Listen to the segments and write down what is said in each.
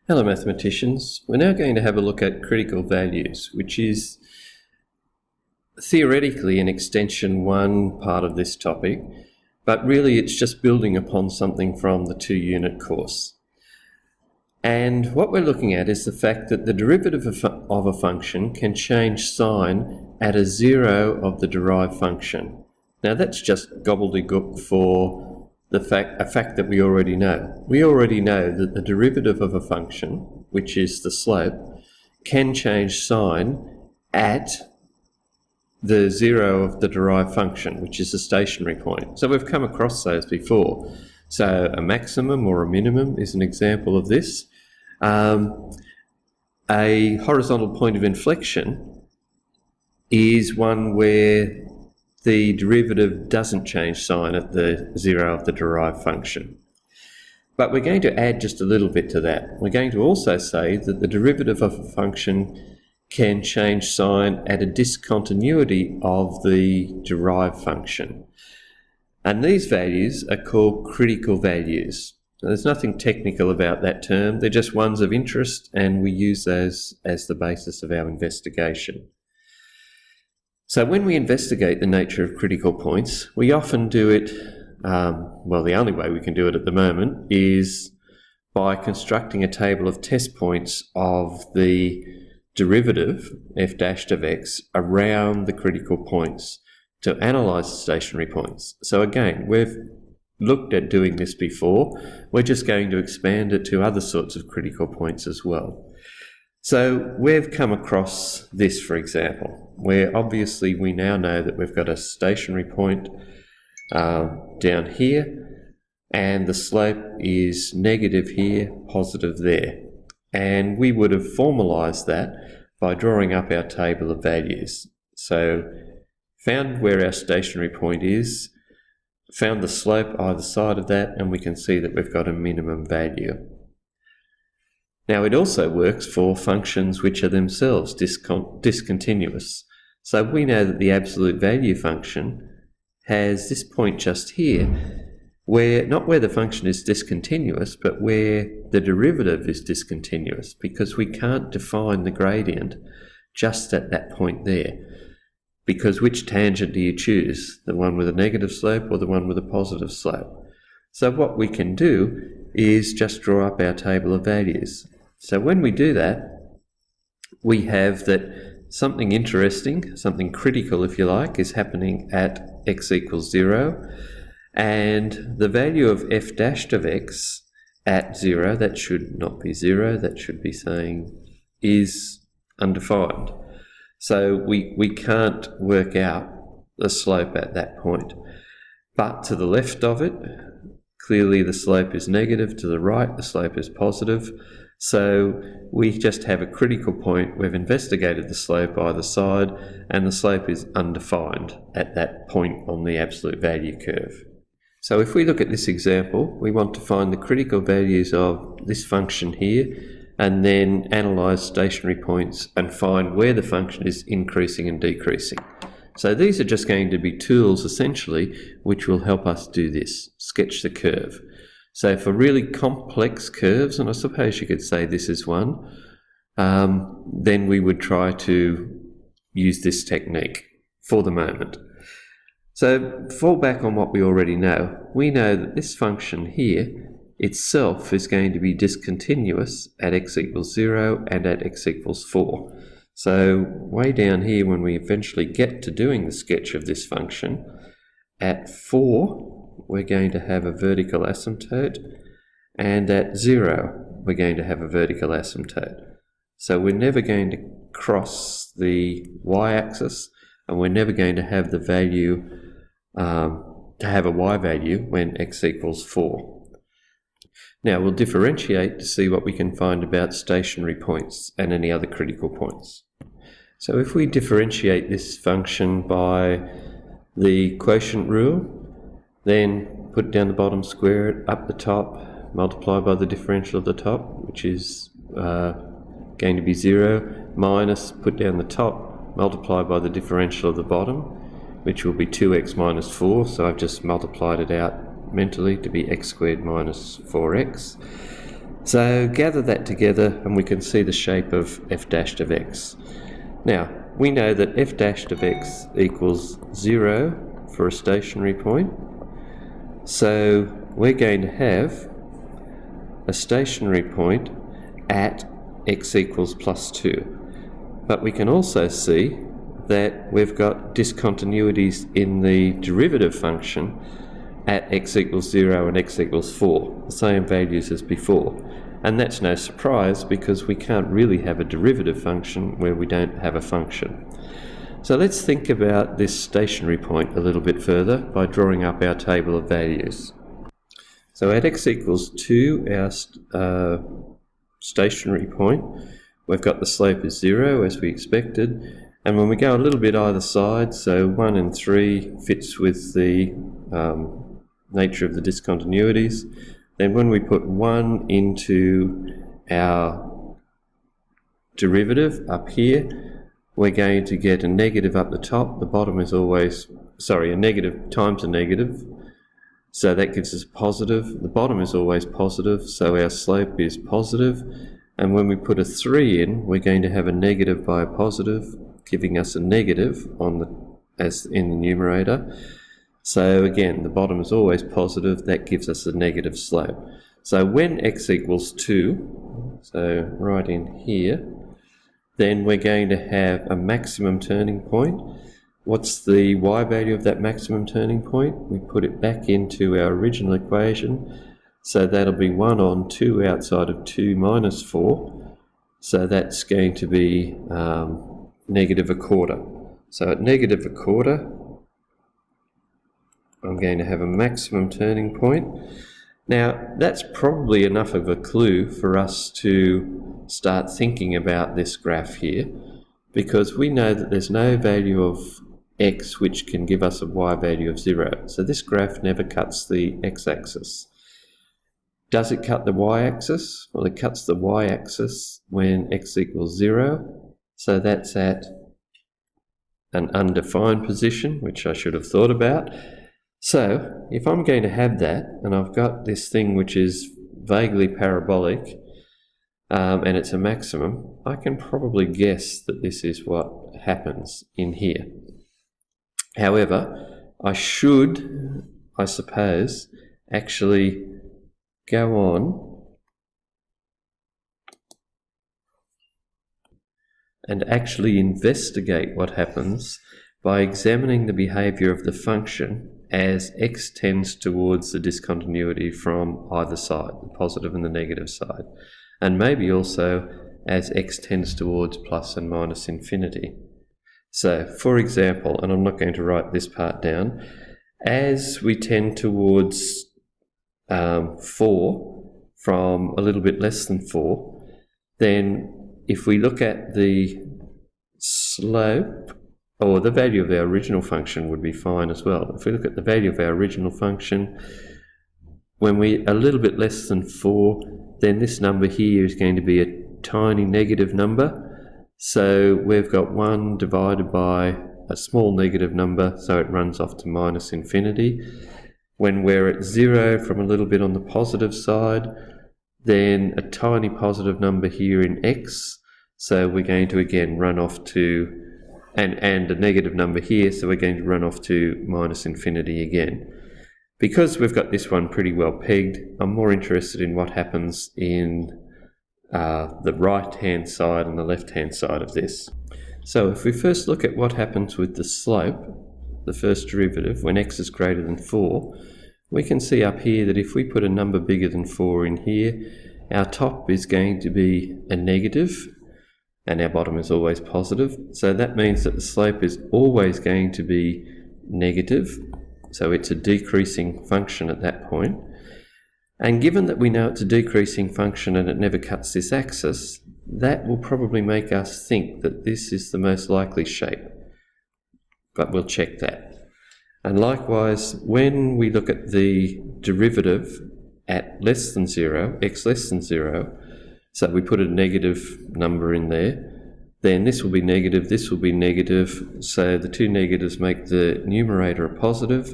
Hello mathematicians. We're now going to have a look at critical values, which is theoretically an extension one part of this topic, but really it's just building upon something from the 2-unit course. And what we're looking at is the fact that the derivative of a function can change sign at a zero of the derived function. Now that's just gobbledygook for a fact that we already know. We already know that the derivative of a function, which is the slope, can change sign at the zero of the derived function, which is the stationary point. So we've come across those before. So a maximum or a minimum is an example of this. A horizontal point of inflection is one where the derivative doesn't change sign at the zero of the derived function. But we're going to add just a little bit to that. We're going to also say that the derivative of a function can change sign at a discontinuity of the derived function. And these values are called critical values. Now, there's nothing technical about that term. They're just ones of interest, and we use those as the basis of our investigation. So when we investigate the nature of critical points, we often do it, the only way we can do it at the moment is by constructing a table of test points of the derivative, f dash of x, around the critical points to analyse the stationary points. So again, we've looked at doing this before. We're just going to expand it to other sorts of critical points as well. So we've come across this, for example, where obviously we now know that we've got a stationary point down here, and the slope is negative here, positive there. And we would have formalised that by drawing up our table of values. So found where our stationary point is, found the slope either side of that, and we can see that we've got a minimum value. Now it also works for functions which are themselves discontinuous. So we know that the absolute value function has this point just here, where not where the function is discontinuous, but where the derivative is discontinuous, because we can't define the gradient just at that point there. Because which tangent do you choose? The one with a negative slope or the one with a positive slope? So what we can do is just draw up our table of values. So when we do that, we have that something interesting, something critical if you like, is happening at x equals 0, and the value of f dash of x at 0, that should not be 0, that should be saying is undefined. So we can't work out the slope at that point. But to the left of it, clearly the slope is negative. To the right, the slope is positive. So we just have a critical point. We've investigated the slope either side, and the slope is undefined at that point on the absolute value curve. So if we look at this example, we want to find the critical values of this function here, and then analyse stationary points and find where the function is increasing and decreasing. So these are just going to be tools, essentially, which will help us do this, sketch the curve. So for really complex curves, and I suppose you could say this is one, then we would try to use this technique for the moment. So fall back on what we already know. We know that this function here itself is going to be discontinuous at x equals 0 and at x equals 4. So way down here, when we eventually get to doing the sketch of this function, at 4 we're going to have a vertical asymptote, and at 0 we're going to have a vertical asymptote. So we're never going to cross the y-axis, and we're never going to have the value, to have a y value when x equals 4. Now we'll differentiate to see what we can find about stationary points and any other critical points. So if we differentiate this function by the quotient rule, then put it down the bottom, square it, up the top, multiply by the differential of the top, which is going to be 0, minus, put down the top, multiply by the differential of the bottom, which will be 2x minus 4, so I've just multiplied it out mentally to be x squared minus 4x. So gather that together and we can see the shape of f dashed of x. Now, we know that f dashed of x equals 0 for a stationary point. So we're going to have a stationary point at x equals plus 2. But we can also see that we've got discontinuities in the derivative function at x equals 0 and x equals 4, the same values as before. And that's no surprise because we can't really have a derivative function where we don't have a function. So let's think about this stationary point a little bit further by drawing up our table of values. So at x equals 2, our stationary point, we've got the slope is 0 as we expected, and when we go a little bit either side, so 1 and 3 fits with the nature of the discontinuities, then when we put 1 into our derivative up here, we're going to get a negative up the top. The bottom is always, a negative times a negative, so that gives us a positive. The bottom is always positive, so our slope is positive. And when we put a 3 in, we're going to have a negative by a positive, giving us a negative as in the numerator. So again, the bottom is always positive, that gives us a negative slope. So when x equals 2, so right in here, then we're going to have a maximum turning point. What's the y value of that maximum turning point? We put it back into our original equation. So that'll be 1 on 2 outside of 2 minus 4. So that's going to be negative a quarter. So at negative a quarter, I'm going to have a maximum turning point. Now, that's probably enough of a clue for us to start thinking about this graph here, because we know that there's no value of x which can give us a y value of 0. So this graph never cuts the x-axis. Does it cut the y-axis? Well, it cuts the y-axis when x equals 0. So that's at an undefined position, which I should have thought about. So if I'm going to have that, and I've got this thing which is vaguely parabolic, and it's a maximum, I can probably guess that this is what happens in here. However, I should, I suppose, actually go on and actually investigate what happens by examining the behavior of the function as x tends towards the discontinuity from either side, the positive and the negative side, and maybe also as x tends towards plus and minus infinity. So, for example, and I'm not going to write this part down, as we tend towards 4 from a little bit less than 4, then if we look at the slope, or the value of our original function would be fine as well. If we look at the value of our original function, when we're a little bit less than 4, then this number here is going to be a tiny negative number. So we've got 1 divided by a small negative number, so it runs off to minus infinity. When we're at 0 from a little bit on the positive side, then a tiny positive number here in x, so we're going to again run off to and a negative number here, so we're going to run off to minus infinity again. Because we've got this one pretty well pegged, I'm more interested in what happens in the right-hand side and the left-hand side of this. So if we first look at what happens with the slope, the first derivative, when x is greater than 4, we can see up here that if we put a number bigger than 4 in here, our top is going to be a negative, and our bottom is always positive. So that means that the slope is always going to be negative. So it's a decreasing function at that point. And given that we know it's a decreasing function and it never cuts this axis, that will probably make us think that this is the most likely shape. But we'll check that. And likewise, when we look at the derivative at less than 0, x less than 0, so we put a negative number in there, then this will be negative, this will be negative, so the two negatives make the numerator a positive,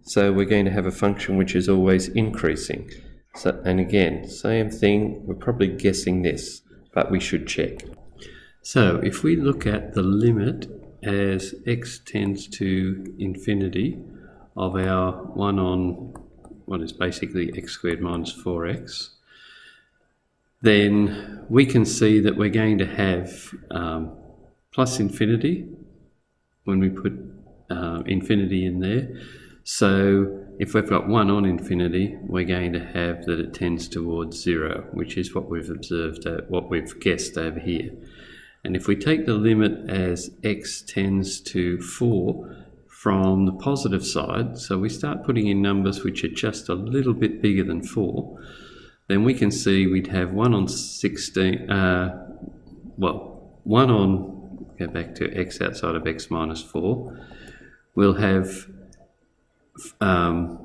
so we're going to have a function which is always increasing. So, and again, same thing, we're probably guessing this, but we should check. So if we look at the limit as x tends to infinity of our 1 on what is basically x squared minus 4x, then we can see that we're going to have plus infinity when we put infinity in there. So if we've got 1 on infinity, we're going to have that it tends towards 0, which is what we've observed, what we've guessed over here. And if we take the limit as x tends to 4 from the positive side, so we start putting in numbers which are just a little bit bigger than 4, then we can see we'd have 1 on 16, 1 on, go back to x outside of x minus 4, we'll have a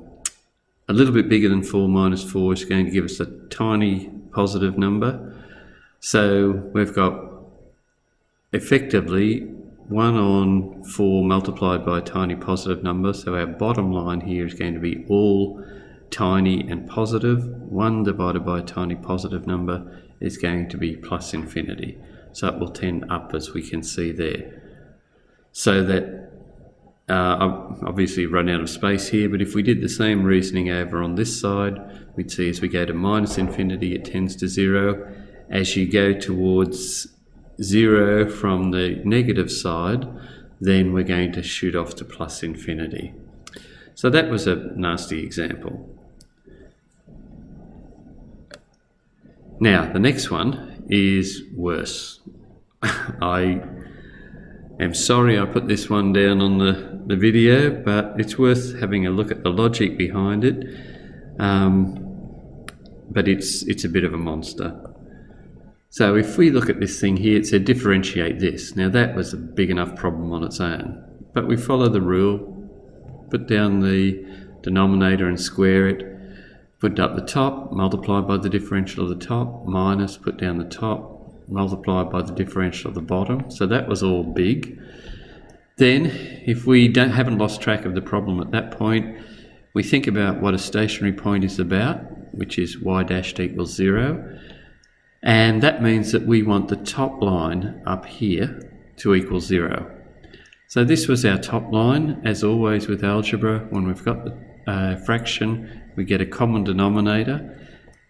little bit bigger than 4 minus 4 is going to give us a tiny positive number. So we've got effectively 1 on 4 multiplied by a tiny positive number, so our bottom line here is going to be all tiny and positive. 1 divided by a tiny positive number is going to be plus infinity, so it will tend up, as we can see there. So that I've obviously run out of space here, but if we did the same reasoning over on this side, we'd see as we go to minus infinity it tends to 0. As you go towards 0 from the negative side, then we're going to shoot off to plus infinity. So that was a nasty example. Now the next one is worse. I am sorry I put this one down on the video, but it's worth having a look at the logic behind it. But it's a bit of a monster. So if we look at this thing here, it said differentiate this. Now that was a big enough problem on its own, but we follow the rule, put down the denominator and square it, put up the top, multiply by the differential of the top, minus, put down the top, multiply by the differential of the bottom. So that was all big. Then if we haven't lost track of the problem at that point, we think about what a stationary point is about, which is y dashed equals 0. And that means that we want the top line up here to equal 0. So this was our top line. As always with algebra, when we've got the fraction, we get a common denominator.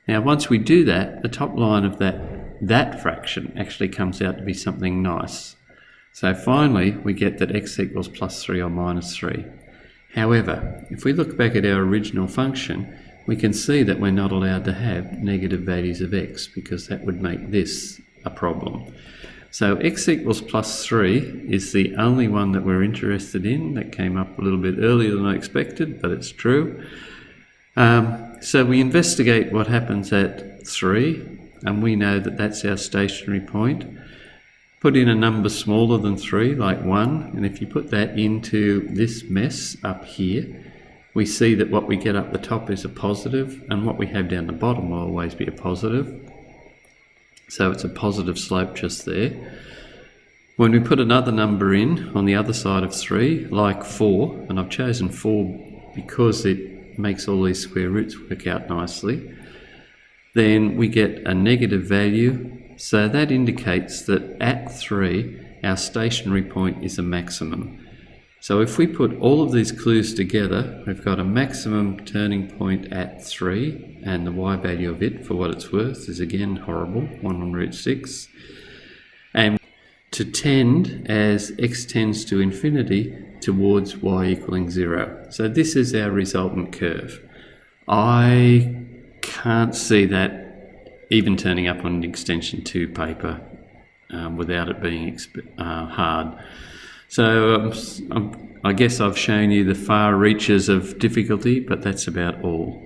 Now once we do that, the top line of that fraction actually comes out to be something nice. So finally we get that x equals plus 3 or minus 3. However, if we look back at our original function, we can see that we're not allowed to have negative values of x, because that would make this a problem. So x equals plus 3 is the only one that we're interested in. That came up a little bit earlier than I expected, but it's true. So we investigate what happens at 3, and we know that that's our stationary point. Put in a number smaller than 3, like 1, and if you put that into this mess up here, we see that what we get up the top is a positive, and what we have down the bottom will always be a positive. So it's a positive slope just there. When we put another number in on the other side of 3, like 4, and I've chosen 4 because it makes all these square roots work out nicely, then we get a negative value. So that indicates that at 3, our stationary point is a maximum. So if we put all of these clues together, we've got a maximum turning point at 3, and the y value of it, for what it's worth, is again horrible, 1 on root 6. And to tend as x tends to infinity towards y equaling 0. So this is our resultant curve. I can't see that even turning up on an extension 2 paper without it being hard. So I guess I've shown you the far reaches of difficulty, but that's about all.